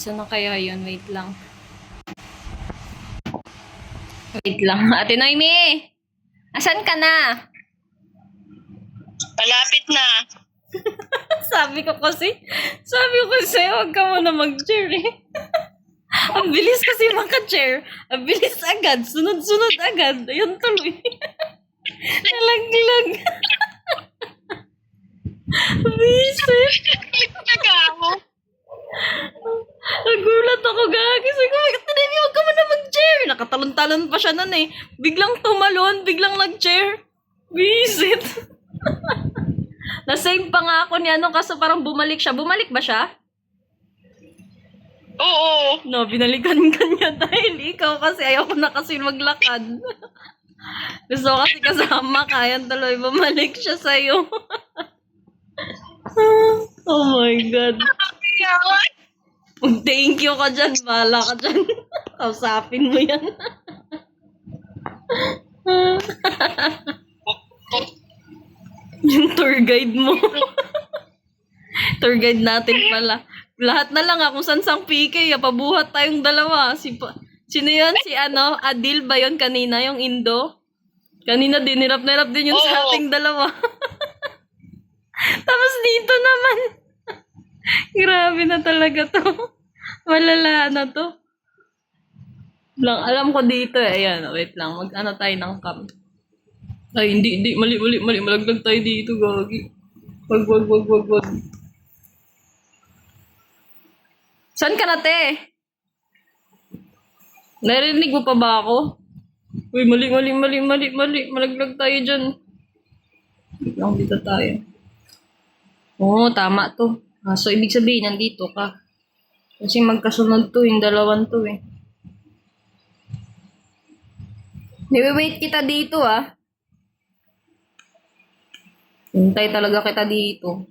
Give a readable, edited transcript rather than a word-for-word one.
Saan na kaya yun? Wait lang. Wait lang. Ate Noemi! Asan ka na? Malapit na. sabi ko kasi, huwag ka muna mag-chair eh. Ang bilis kasi maka-chair. Ang bilis agad. Sunod-sunod agad. Ayun tuloy. Nalaglag. Bisit. Nag-amo. Nagulat ako, gagi. Sabi ko, Tinemi, huwag ka muna mag-chair. Nakatalon-talon pa siya nun eh. Biglang tumalon, biglang nag-chair. Bisit. Na-save pa nga ako niya nung kaso parang bumalik siya. Bumalik ba siya? Oo. No, binalikan ka niya dahil ikaw kasi ayaw ko na kasi maglakad. Gusto ko kasi kasama ka. Yan tuloy, bumalik siya sa'yo. Oh my God. Yawan. Thank you ka dyan. Bahala ka dyan. Kausapin mo yan. Yung tour guide mo. Tour guide natin pala. Lahat na lang kung saan sang PK, pabuhat tayong dalawa. Sino yun? Si Adil ba yun kanina? Yung Indo? Kanina din, hirap na hirap din yun sa Oo. ating dalawa. Tapos dito naman. Grabe na talaga to. Malala na to. Alam ko dito eh. Ayan, wait lang. Mag-ano tayo ng cam. Ay, hindi. Mali. Malaglag tayo dito, gagi. Wag. Saan ka na, te? Narinig mo pa ba ako? Uy, mali. Malaglag tayo dyan. Wait lang, dito tayo. Oo, tama to. So, ibig sabihin, nandito ka. Kasi magkasunod to, yung dalawan to eh. Niwe-wait kita dito ah. Hintay talaga kita dito.